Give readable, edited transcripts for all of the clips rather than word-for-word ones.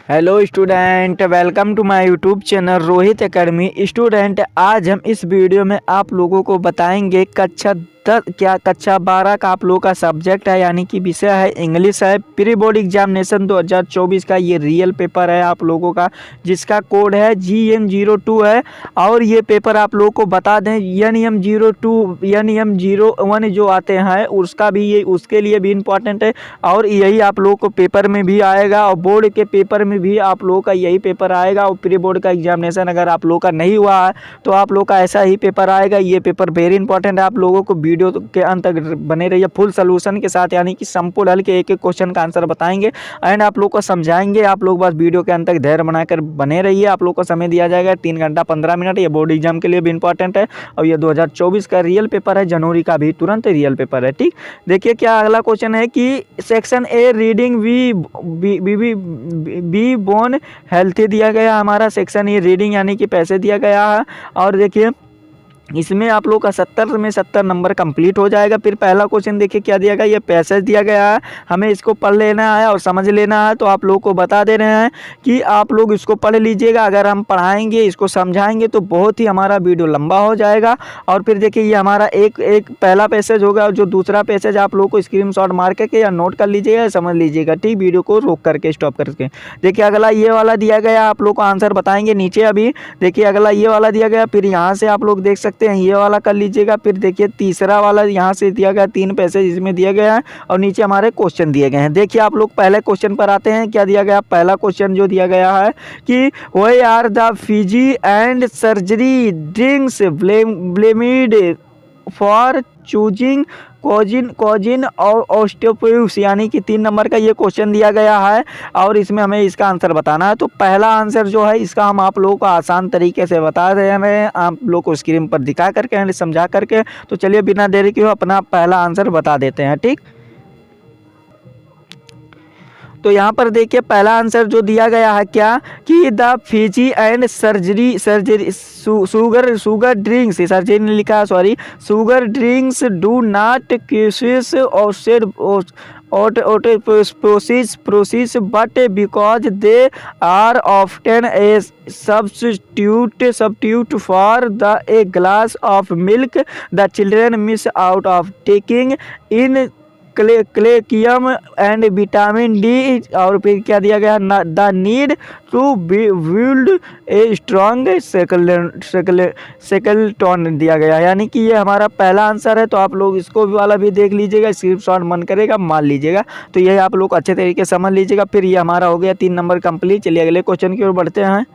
Hello student, welcome to my YouTube channel Rohit Academy. Student, आज हम इस वीडियो में आप लोगों को बताएंगे कक्षा 12 का आप लोगों का सब्जेक्ट है, यानी कि विषय है इंग्लिश है। प्री बोर्ड एग्जामिनेशन 2024 का ये रियल पेपर है आप लोगों का, जिसका कोड है GM02 है। और ये पेपर आप लोगों को बता दें NM02 NM01 जो आते हैं उसका भी ये उसके लिए भी इम्पोर्टेंट है, और यही आप लोगों को पेपर में भी आएगा और बोर्ड के पेपर में भी आप लोगों का यही पेपर आएगा। और प्री बोर्ड का एग्जामिनेशन अगर आप लोगों का नहीं हुआ है तो आप लोगों का ऐसा ही पेपर आएगा। ये पेपर वेरी इंपॉर्टेंट है, आप लोगों को वीडियो के अंत तक बने रहिए फुल सोल्यूशन के साथ, यानी कि संपूर्ण हल के एक एक क्वेश्चन का आंसर बताएंगे एंड आप लोग को समझाएंगे। आप लोग बस वीडियो के अंत तक धैर्य बनाकर बने रहिए। आप लोग को समय दिया जाएगा 3 घंटा 15 मिनट। ये बोर्ड एग्जाम के लिए भी इंपॉर्टेंट है और ये 2024 का रियल पेपर है, जनवरी का भी तुरंत रियल पेपर है। ठीक, देखिए क्या अगला क्वेश्चन है कि section A reading B bone healthy दिया गया हमारा। सेक्शन ए रीडिंग यानी कि पैसे दिया गया है, और देखिए इसमें आप लोग का 70 में 70 नंबर कंप्लीट हो जाएगा। फिर पहला क्वेश्चन देखिए क्या दिया गया, ये पैसेज दिया गया है, हमें इसको पढ़ लेना है और समझ लेना है। तो आप लोग को बता दे रहे हैं कि आप लोग इसको पढ़ लीजिएगा। अगर हम पढ़ाएंगे इसको समझाएंगे तो बहुत ही हमारा वीडियो लंबा हो जाएगा। और फिर देखिए ये हमारा एक पहला पैसेज होगा, और जो दूसरा पैसेज आप लोग को स्क्रीनशॉट मार के या नोट कर लीजिएगा, समझ लीजिएगा। ठीक, वीडियो को रोक करके स्टॉप करके देखिए अगला ये वाला दिया गया, आप लोग को आंसर बताएंगे नीचे। अभी देखिए अगला ये वाला दिया गया, फिर यहाँ से आप लोग देख सकते हैं ये वाला कर लीजिएगा। फिर देखिए तीसरा वाला यहाँ से दिया गया, 3 पैसेज इसमें दिया गया है और नीचे हमारे क्वेश्चन दिए गए हैं। देखिए आप लोग पहले क्वेश्चन पर आते हैं। क्या दिया गया, पहला क्वेश्चन जो दिया गया है कि why are the fizzy and surgery drinks blamed for choosing causing और ऑस्टियोपोइस, यानी कि 3 नंबर का ये क्वेश्चन दिया गया है और इसमें हमें इसका आंसर बताना है। तो पहला आंसर जो है इसका हम आप लोगों को आसान तरीके से बता रहे हैं, आप लोग को स्क्रीन पर दिखा करके एंड समझा करके। तो चलिए बिना देरी के अपना पहला आंसर बता देते हैं। ठीक, तो यहाँ पर देखिए पहला आंसर जो दिया गया है क्या कि the fizzy and surgery sugar drinks, surgery ने लिखा, sorry, sugar drinks do not causes process but because they are often a substitute for a glass of milk. The children miss out of taking in calcium and vitamin D. और फिर क्या दिया गया, the need to build a strong skeleton दिया गया, यानी कि ये हमारा पहला आंसर है। तो आप लोग इसको भी वाला भी देख लीजिएगा, स्क्रीनशॉट मन करेगा मान लीजिएगा। तो ये आप लोग अच्छे तरीके से समझ लीजिएगा। फिर ये हमारा हो गया 3 नंबर कंप्लीट। चलिए अगले क्वेश्चन की ओर बढ़ते हैं।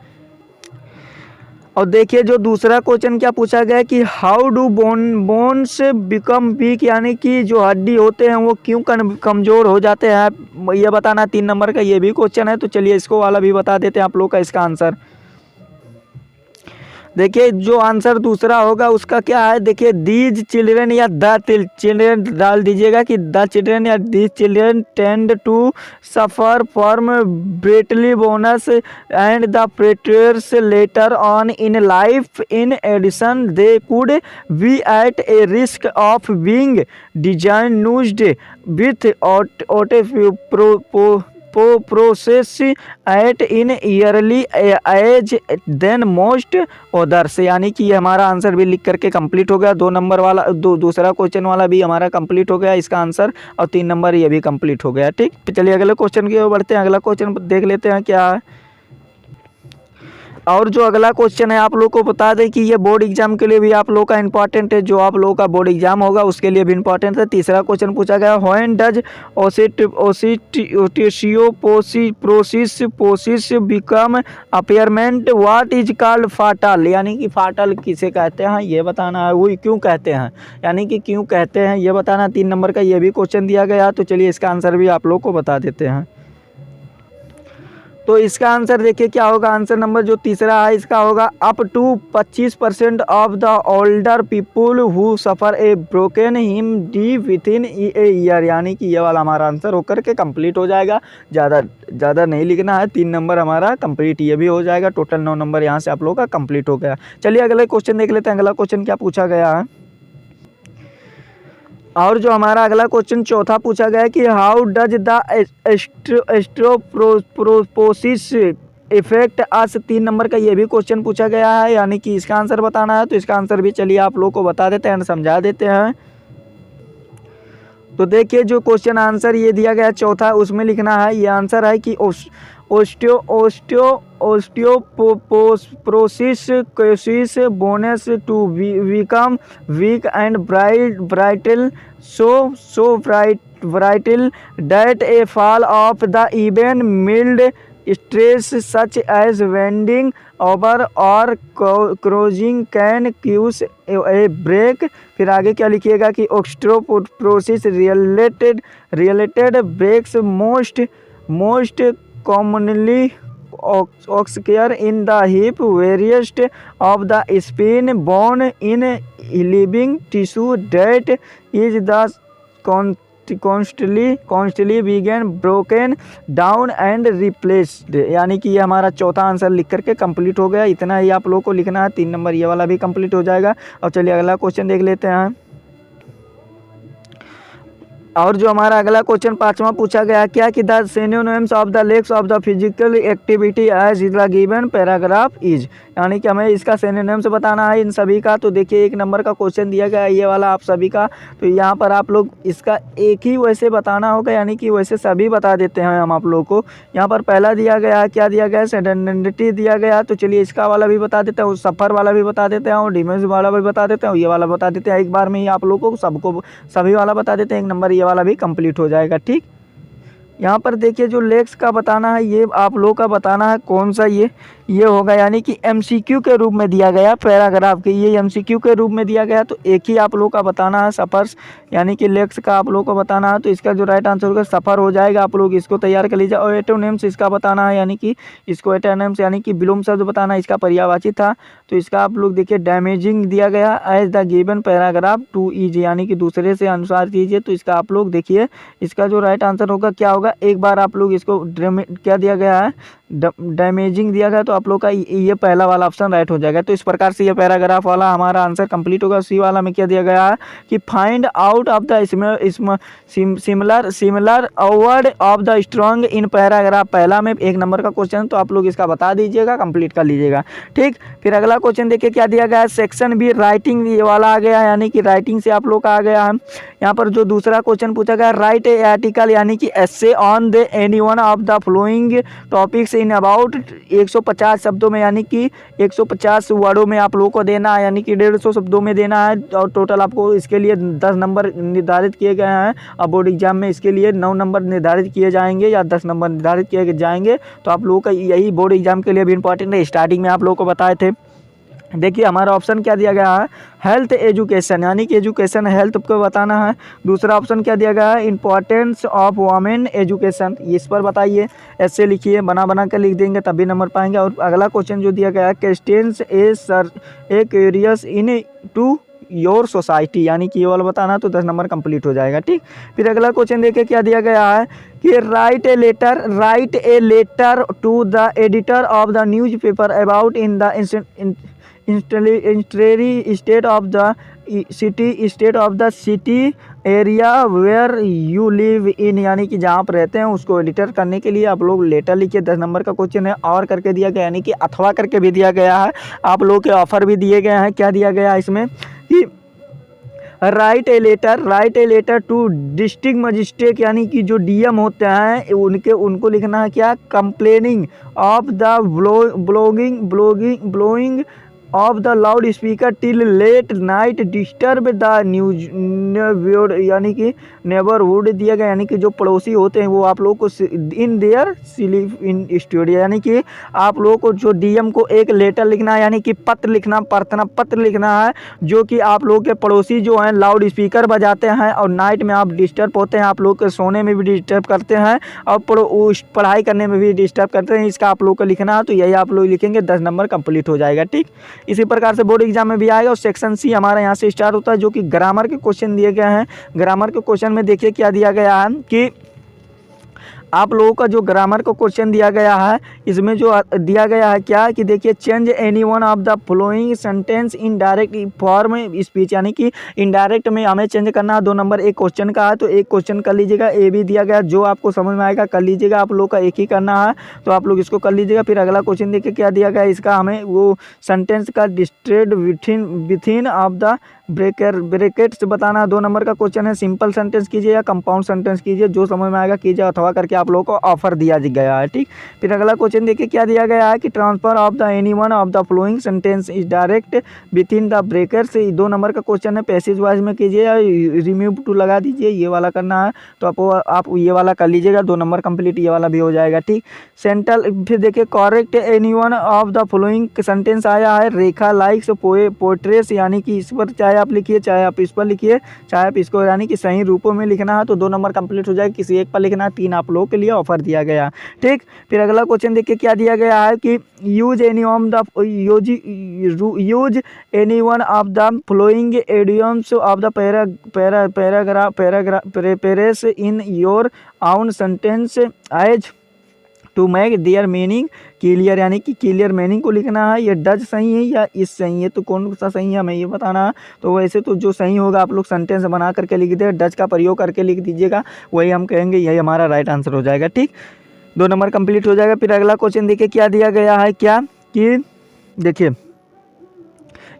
और देखिए जो दूसरा क्वेश्चन क्या पूछा गया कि how do bones become weak, यानी कि जो हड्डी होते हैं वो क्यों कमज़ोर हो जाते हैं, ये बताना 3 नंबर का ये भी क्वेश्चन है। तो चलिए इसको वाला भी बता देते हैं आप लोग का इसका आंसर। देखिए जो आंसर दूसरा होगा उसका क्या है, देखिए दीज चिल्ड्रन या द चिल्ड्रन डाल दीजिएगा कि द चिल्ड्रन या these children tend to suffer from brittle bones and the fractures later on in life. In addition they could be at a risk of being diagnosed with process at an early age than most others, यानी कि ये हमारा answer भी लिख करके complete हो गया। 2 number वाला दूसरा क्वेश्चन वाला भी हमारा कंप्लीट हो गया इसका आंसर, और 3 नंबर ये भी कंप्लीट हो गया। ठीक, तो चलिए अगले क्वेश्चन की ओर बढ़ते हैं। अगला क्वेश्चन देख लेते हैं क्या है। और जो अगला क्वेश्चन है आप लोग को बता दें कि ये बोर्ड एग्जाम के लिए भी आप लोग का इंपॉर्टेंट है, जो आप लोगों का बोर्ड एग्जाम होगा उसके लिए भी इंपॉर्टेंट है। तीसरा क्वेश्चन पूछा गया, when does osteoporosis become apparent, what is called fatal, यानी कि फाटल किसे कहते हैं ये बताना है, वो क्यों कहते हैं, यानी कि क्यों कहते हैं ये बताना। 3 नंबर का ये भी क्वेश्चन दिया गया। तो चलिए इसका आंसर भी आप लोग को बता देते हैं। तो इसका आंसर देखिए क्या होगा, आंसर नंबर जो तीसरा है इसका होगा up to 25% of the older people who suffer a broken hip D within a year, यानी कि ये वाला हमारा आंसर होकर के कंप्लीट हो जाएगा। ज़्यादा नहीं लिखना है, 3 नंबर हमारा कंप्लीट ये भी हो जाएगा। टोटल 9 नंबर यहाँ से आप लोगों का कंप्लीट हो गया। चलिए अगले क्वेश्चन देख लेते हैं। अगला क्वेश्चन क्या पूछा गया है। और जो हमारा अगला क्वेश्चन चौथा पूछा गया है कि how does the osteoporosis affect us, 3 number का ये भी क्वेश्चन पूछा गया है, यानी कि इसका आंसर बताना है। तो इसका आंसर भी चलिए आप लोग को बता देते हैं, समझा देते हैं। तो देखिए जो क्वेश्चन आंसर ये दिया गया चौथा, उसमें लिखना है, ये आंसर है कि osteoporosis causes bones to become weak and brittle so brittle that a fall of the even mild stress such as bending over और crossing can cause a break. फिर आगे क्या लिखिएगा कि osteoporosis related breaks most commonly occur in the hip, various of the spine bone in living tissue that is the constantly being broken down and replaced। यानी कि ये हमारा चौथा आंसर लिख करके कंप्लीट हो गया। इतना ही आप लोगों को लिखना है, 3 नंबर ये वाला भी कंप्लीट हो जाएगा। और चलिए अगला क्वेश्चन देख लेते हैं। और जो हमारा अगला क्वेश्चन 5वां पूछा गया क्या कि the synonyms of the legs of the physical activity as the given paragraph is, यानी कि हमें इसका सिनोनिम्स बताना है इन सभी का। तो देखिए 1 नंबर का क्वेश्चन दिया गया है ये वाला आप सभी का। तो यहाँ पर आप लोग इसका एक ही वैसे बताना होगा, यानी कि वैसे सभी बता देते हैं हम आप लोग को। यहाँ पर पहला दिया गया है, क्या दिया गया है, सेडेंटिटी दिया गया। तो चलिए इसका वाला भी बता देते हैं, सफ़र वाला भी बता देते हैं, और डिमेंस वाला भी बता देते हैं, ये वाला बता देते हैं। एक बार में ही आप लोग को सबको सभी वाला बता देते हैं, 1 नंबर ये वाला भी कंप्लीट हो जाएगा। ठीक, यहाँ पर देखिए जो लेग्स का बताना है ये आप लोग का बताना है कौन सा, ये होगा, यानी कि एमसीक्यू के रूप में दिया गया पैराग्राफ के, ये एमसीक्यू के रूप में दिया गया। तो एक ही आप लोग का बताना है सफ़र्स, यानी कि लेग्स का आप लोग को बताना है। तो इसका जो राइट आंसर होगा सफ़र हो जाएगा। आप लोग इसको तैयार कर लीजिए। और एटोनिम्स इसका बताना है, यानी कि इसको एटोनिम्स यानी कि विलोम शब्द बताना है, इसका पर्यायवाची था। तो इसका आप लोग देखिए डैमेजिंग दिया गया as the given paragraph to is, यानी कि दूसरे से अनुसार कीजिए। तो इसका आप लोग देखिए इसका जो राइट आंसर होगा क्या होगा, एक बार आप लोग इसको क्या दिया गया है, डैमेजिंग दिया गया। तो आप लोग का ये पहला वाला ऑप्शन राइट हो जाएगा। तो इस प्रकार से ये पैराग्राफ वाला हमारा आंसर कंप्लीट होगा। सी वाला में क्या दिया गया है कि find out of the similar word of the strong in paragraph, पहला में 1 नंबर का क्वेश्चन। तो आप लोग इसका बता दीजिएगा, कंप्लीट कर लीजिएगा। ठीक, फिर अगला क्वेश्चन देखिए क्या दिया गया है, सेक्शन बी राइटिंग ये वाला आ गया है, यानी कि राइटिंग से आप लोग का आ गया है। यहाँ पर जो दूसरा क्वेश्चन पूछा गया, राइट ए आर्टिकल यानी कि essay on the any one of the flowing topics in about 150 शब्दों में, यानी कि 150 वर्डों में आप लोगों को देना है, यानी कि 150 शब्दों में देना है। और टोटल आपको इसके लिए 10 नंबर निर्धारित किए गए हैं। और बोर्ड एग्जाम में इसके लिए 9 नंबर निर्धारित किए जाएंगे या 10 नंबर निर्धारित किए जाएंगे। तो आप लोगों का यही बोर्ड एग्जाम के लिए भी इंपॉर्टेंट है, स्टार्टिंग में आप लोगों को बताए थे। देखिए हमारा ऑप्शन क्या दिया गया है, हेल्थ एजुकेशन, यानी कि एजुकेशन हेल्थ को बताना है। दूसरा ऑप्शन क्या दिया गया है, इंपॉर्टेंस ऑफ वुमेन एजुकेशन, इस पर बताइए। ऐसे लिखिए, बना कर लिख देंगे तभी नंबर पाएंगे। और अगला क्वेश्चन जो दिया गया है, questions a curious in to your society, यानी कि ये वाला बताना, तो 10 नंबर कंप्लीट हो जाएगा। ठीक, फिर अगला क्वेश्चन देखिए क्या दिया गया है कि write a letter to the editor of the newspaper about in the state of the city area where you live in, यानी कि जहाँ पर रहते हैं उसको एडिटर करने के लिए आप लोग लेटर लिखिए। 10 नंबर का क्वेश्चन है। और करके दिया गया, यानी कि अथवा करके भी दिया गया है। आप लोग के ऑफर भी दिए गए हैं। क्या दिया गया है इसमें कि write a letter to district magistrate, यानी कि जो डीएम होते हैं उनको लिखना है क्या, complaining of the blowing of the loudspeaker till late night disturb the news, यानी कि नेबरहुड दिया गया, यानी कि जो पड़ोसी होते हैं वो आप लोग को in their sleep in studio, यानी कि आप लोग को जो डीएम को एक लेटर लिखना है, यानी कि पत्र लिखना, प्रार्थना पत्र लिखना है, जो कि आप लोग के पड़ोसी जो हैं लाउड स्पीकर बजाते हैं और नाइट में आप डिस्टर्ब होते हैं, आप लोग के सोने में भी डिस्टर्ब करते हैं और पढ़ाई करने में भी डिस्टर्ब करते हैं। इसका आप लोग को लिखना है। तो यही आप लोग लिखेंगे, 10 नंबर कंप्लीट हो जाएगा। ठीक, इसी प्रकार से बोर्ड एग्जाम में भी आएगा। और सेक्शन सी हमारा यहाँ से स्टार्ट होता है, जो कि ग्रामर के क्वेश्चन दिए गए हैं। ग्रामर के क्वेश्चन में देखिए क्या दिया गया है कि आप लोगों का जो ग्रामर का क्वेश्चन दिया गया है, इसमें जो दिया गया है क्या कि देखिए, change any one of the following sentence in direct form speech, यानी कि इनडायरेक्ट में हमें चेंज करना है। 2 नंबर एक क्वेश्चन का है, तो एक क्वेश्चन कर लीजिएगा, ए भी दिया गया, जो आपको समझ में आएगा कर लीजिएगा। आप लोग का एक ही करना है, तो आप लोग इसको कर लीजिएगा। फिर अगला क्वेश्चन देखिए क्या दिया गया है, इसका हमें वो सेंटेंस का डिस्ट्रेड विथिन ऑफ द ब्रैकेट्स बताना है। 2 नंबर का क्वेश्चन है, सिंपल सेंटेंस कीजिए या कंपाउंड सेंटेंस कीजिए, जो समझ में आएगा कीजिए, अथवा करके आप लोगों को ऑफर दिया गया है। ठीक, फिर अगला क्वेश्चन देखिए क्या दिया गया है कि transfer of the any one of the flowing sentence is direct with in the breakers. 2 number का क्वेश्चन है, पैसेज वाइज में कीजिए या रिमूव टू लगा दीजिए, ये वाला करना है, तो आप ये वाला कर लीजिएगा। 2 नंबर कंप्लीट, ये वाला भी हो जाएगा। ठीक, सेंट्रल फिर देखिए correct any one of the following sentence आया है, रेखा लाइक्स पोर्ट्रेट्स, यानी कि इस पर चाहे आप लिखिए, चाहे आप इस पर लिखिए, चाहे आप इसको यानी कि सही रूपों में लिखना है, तो 2 नंबर कंप्लीट हो जाएगा। किसी एक पर लिखना है, 3 आप लोगों के लिए ऑफर दिया गया। ठीक, फिर अगला क्वेश्चन देखिए क्या दिया गया है कि use any one of the following idioms of the paragraph in your own sentence as to make their meaning clear, यानी कि क्लियर मीनिंग को लिखना है। ये डज सही है या इस सही है, तो कौन सा सही है हमें ये बताना है। तो वैसे तो जो सही होगा आप लोग सेंटेंस बना करके लिख दे, डज का प्रयोग करके लिख दीजिएगा, वही हम कहेंगे यही हमारा राइट आंसर हो जाएगा। ठीक, 2 नंबर कंप्लीट हो जाएगा। फिर अगला क्वेश्चन देखिए क्या दिया गया है, क्या कि देखिए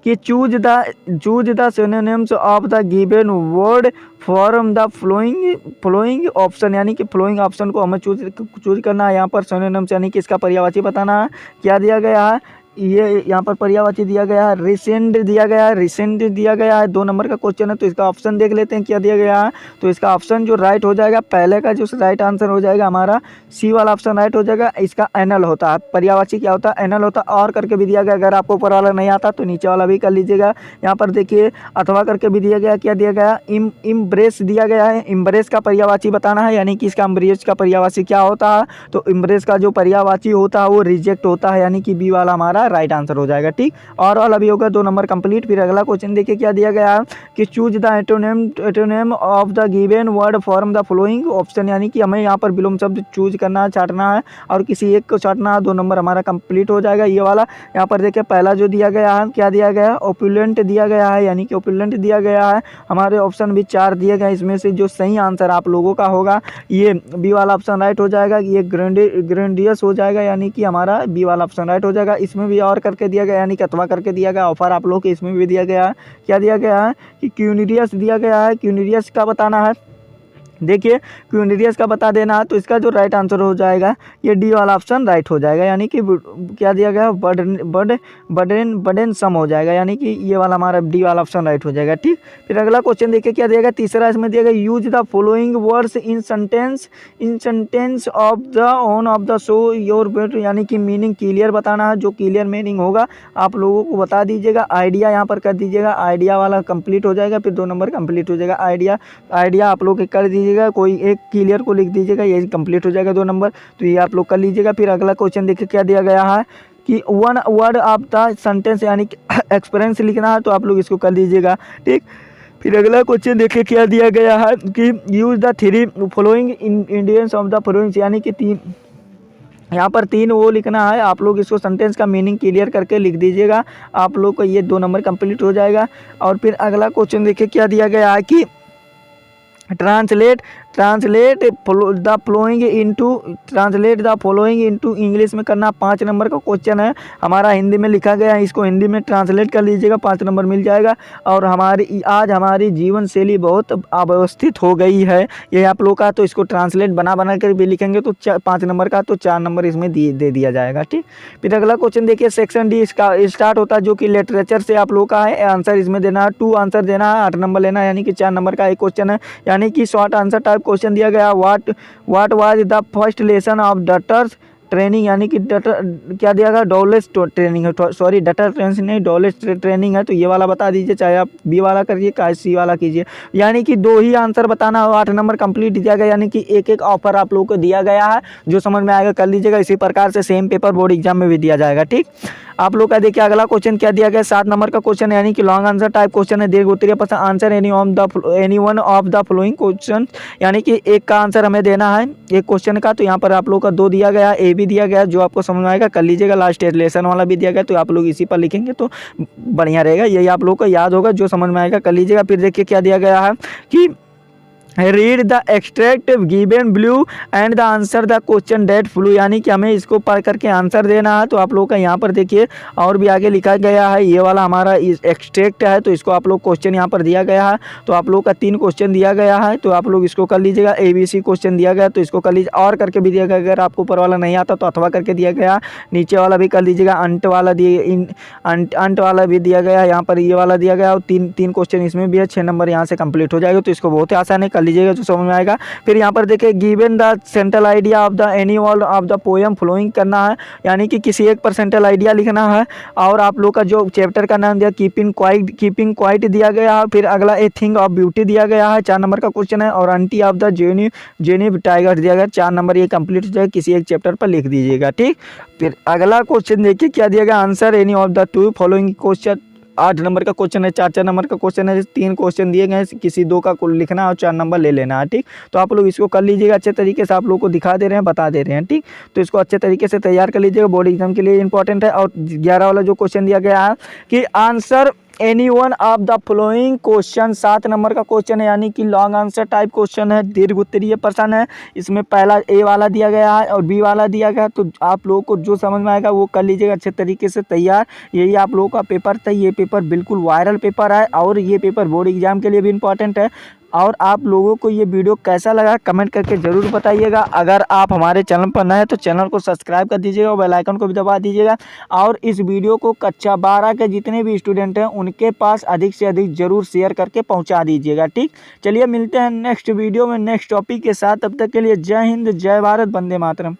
कि choose the synonyms of the given word form the flowing option, यानी कि फ्लोइंग ऑप्शन को हमें चूज करना है। यहाँ पर सिनोनिम्स यानी कि इसका पर्यायवाची बताना है। क्या दिया गया है, ये यहाँ पर पर्यायवाची दिया गया है, रिसेंट दिया गया है, रिसेंट दिया गया है। 2 नंबर का क्वेश्चन है, तो इसका ऑप्शन देख लेते हैं क्या दिया गया है। तो इसका ऑप्शन जो राइट हो जाएगा, पहले का जो राइट आंसर हो जाएगा हमारा सी वाला ऑप्शन राइट हो जाएगा। इसका एनल होता है, पर्यायवाची क्या होता है, एनल होता है। और करके भी दिया गया, अगर आपको ऊपर वाला नहीं आता तो नीचे वाला भी कर लीजिएगा। यहाँ पर देखिए अथवा करके भी दिया गया, क्या दिया गया, इम्ब्रेस दिया गया है। इम्ब्रेस का पर्यायवाची बताना है, यानी कि इसका इम्ब्रेस का पर्यायवाची क्या होता है। तो इम्ब्रेस का जो पर्यायवाची होता है वो रिजेक्ट होता है, यानी कि बी वाला हमारा राइट आंसर हो जाएगा। ठीक, और वाला भी होगा। 2 नंबर कंप्लीट। फिर अगला क्वेश्चन देखिए क्या दिया गया है कि choose the antonym of the given word form the following option, यानी कि हमें यहाँ पर विलोम शब्द चूज करना है, छाटना है, और किसी एक को छाटना है। 2 नंबर हमारा कंप्लीट हो जाएगा। ये वाला यहाँ पर देखिए पहला जो दिया गया है, क्या दिया गया है, ओपुलेंट दिया गया है, यानी कि ओपुलेंट दिया गया है। हमारे ऑप्शन भी 4 दिए गए, इसमें से जो सही आंसर आप लोगों का होगा ये बी वाला ऑप्शन राइट हो जाएगा। ये ग्रेंडियस हो जाएगा, यानी कि हमारा बी वाला ऑप्शन राइट हो जाएगा। इसमें भी और करके दिया गया, यानी कि अथवा करके दिया गया, ऑफर आप लोग के इसमें भी दिया गया है। क्या दिया गया है कि क्यूनिरियस दिया गया है, क्यूनिरियस का बताना है। देखिए क्यूनिरियस का बता देना, तो इसका जो राइट आंसर हो जाएगा ये डी वाला ऑप्शन राइट हो जाएगा, यानी कि क्या दिया गया, बर्डन सम हो जाएगा, यानी कि ये वाला हमारा डी वाला ऑप्शन राइट हो जाएगा। ठीक, फिर अगला क्वेश्चन देखिए क्या दिएगा, तीसरा इसमें दिएगा use the following words in sentence of the on of the show your bet, यानी कि मीनिंग क्लियर बताना है। जो क्लियर मीनिंग होगा आप लोगों को बता दीजिएगा। आइडिया यहाँ पर कर दीजिएगा, आइडिया वाला कंप्लीट हो जाएगा। फिर 2 नंबर कंप्लीट हो जाएगा। आइडिया आप लोग कर दीजिएगा, कोई एक क्लियर को लिख दीजिएगा, ये कंप्लीट हो जाएगा 2 नंबर। तो ये आप लोग कर लीजिएगा। फिर अगला क्वेश्चन देखिए क्या दिया गया है कि one word of the sentence, यानी कि एक्सपीरियंस लिखना है, तो आप लोग इसको कर लीजिएगा। ठीक, फिर अगला क्वेश्चन देखिए क्या दिया गया है कि use the 3 following Indians of the following, यानी कि 3 यहाँ पर 3 वो लिखना है। आप लोग इसको सेंटेंस का मीनिंग क्लियर करके लिख दीजिएगा, आप लोग को ये 2 नंबर कंप्लीट हो जाएगा। और फिर अगला क्वेश्चन देखिए क्या दिया गया है कि translate the following into English में करना। 5 नंबर का क्वेश्चन है, हमारा हिंदी में लिखा गया है, इसको हिंदी में ट्रांसलेट कर लीजिएगा, 5 नंबर मिल जाएगा। और आज हमारी जीवन शैली बहुत अव्यवस्थित हो गई है, ये आप लोग का, तो इसको ट्रांसलेट बना कर भी लिखेंगे तो 5 नंबर का, तो 4 नंबर इसमें दे दिया जाएगा। ठीक, फिर अगला क्वेश्चन देखिए सेक्शन डी इसका स्टार्ट होता है, जो कि लिटरेचर से आप लोग का है। आंसर इसमें देना है, 2 आंसर देना है, 8 नंबर लेना है, यानी कि 4 नंबर का एक क्वेश्चन है, यानी कि शॉर्ट आंसर टाइप क्वेश्चन दिया गया। What was the first lesson of training यानी कि डाटा क्या दिया गया, डॉलेज ट्रेनिंग है, सॉरी डाटा ट्रेनिंग नहीं, डॉलेज ट्रेनिंग है, तो ये वाला बता दीजिए, चाहे आप बी वाला करिए चाहे सी वाला कीजिए। यानी कि 2 ही आंसर बताना हो, 8 नंबर कंप्लीट दिया गया, यानी कि एक एक ऑफर आप लोगों को दिया गया है, जो समझ में आएगा कर लीजिएगा। इसी प्रकार से सेम पेपर बोर्ड एग्जाम में भी दिया जाएगा। ठीक, आप लोग का देखिए अगला क्वेश्चन क्या दिया गया, 7 नंबर का क्वेश्चन यानी कि लॉन्ग आंसर टाइप क्वेश्चन है। दीर्घ उत्तरीय प्रश्न, answer any one of the flowing question, यानी कि एक का आंसर हमें देना है एक क्वेश्चन का। तो यहाँ पर आप लोग का 2 दिया गया, ए भी दिया गया, जो आपको समझ में आएगा कर लीजिएगा। लास्ट लेसन वाला भी दिया गया, तो आप लोग इसी पर लिखेंगे तो बढ़िया रहेगा, यही आप लोग को याद होगा, जो समझ में आएगा कर लीजिएगा। फिर देखिए क्या दिया गया है कि read the extract given below and the answer the question that follow, यानी कि हमें इसको पढ़ करके आंसर देना है। तो आप लोग का यहाँ पर देखिए और भी आगे लिखा गया है, ये वाला हमारा एक्सट्रैक्ट है, तो इसको आप लोग क्वेश्चन यहाँ पर दिया गया है। तो आप लोग का 3 क्वेश्चन दिया गया है, तो आप लोग इसको कर लीजिएगा। ABC क्वेश्चन दिया गया, तो इसको कर लीजिए, और करके भी दिया गया, अगर आपको ऊपर वाला नहीं आता तो अथवा करके दिया गया, नीचे वाला भी कर लीजिएगा, अंट वाला अंट वाला भी दिया गया, यहाँ पर ये वाला दिया गया, और 3 क्वेश्चन इसमें भी है, 6 नंबर यहाँ से कंप्लीट हो जाएगा। तो इसको बहुत ही आसान है, कर लीजिएगा, जो समझ में आएगा। फिर यहाँ पर देखिए given the central idea of the any one of the poem following करना है, यानी कि किसी एक पर सेंट्रल आइडिया लिखना है। और आप लोग का जो चैप्टर का नाम दिया कीपिंग क्वाइट दिया गया है। फिर अगला ए थिंग ऑफ ब्यूटी दिया गया है, 4 नंबर का क्वेश्चन है। और aunty of the jenny tiger दिया गया, 4 नंबर ये कंप्लीट हो जाएगा, किसी एक चैप्टर पर लिख दीजिएगा। ठीक, फिर अगला क्वेश्चन देखिए क्या दिया गया, answer any of the 2 following question, 8 number का क्वेश्चन है, 4 नंबर का क्वेश्चन है, 3 क्वेश्चन दिए गए हैं, किसी 2 का कुल लिखना है और 4 नंबर ले लेना है। ठीक, तो आप लोग इसको कर लीजिएगा अच्छे तरीके से, आप लोग को दिखा दे रहे हैं, बता दे रहे हैं। ठीक, तो इसको अच्छे तरीके से तैयार कर लीजिएगा, बोर्ड एग्जाम के लिए इंपॉर्टेंट है। और 11 वाला जो क्वेश्चन दिया गया है कि answer any one of the flowing question, 7 number का क्वेश्चन है, यानी कि लॉन्ग आंसर टाइप क्वेश्चन है, दीर्घ उत्तरीय प्रश्न है। इसमें पहला ए वाला दिया गया है और बी वाला दिया गया, तो आप लोगों को जो समझ में आएगा वो कर लीजिएगा अच्छे तरीके से तैयार। यही आप लोगों का पेपर था, ये पेपर बिल्कुल वायरल पेपर है, और ये पेपर बोर्ड एग्जाम के लिए भी इंपॉर्टेंट है। और आप लोगों को ये वीडियो कैसा लगा कमेंट करके ज़रूर बताइएगा। अगर आप हमारे चैनल पर नए हैं तो चैनल को सब्सक्राइब कर दीजिएगा और बेल आइकन को भी दबा दीजिएगा। और इस वीडियो को कक्षा 12 के जितने भी स्टूडेंट हैं उनके पास अधिक से अधिक ज़रूर शेयर करके पहुंचा दीजिएगा। ठीक, चलिए मिलते हैं नेक्स्ट वीडियो में नेक्स्ट टॉपिक के साथ, तब तक के लिए जय हिंद, जय भारत, वंदे मातरम।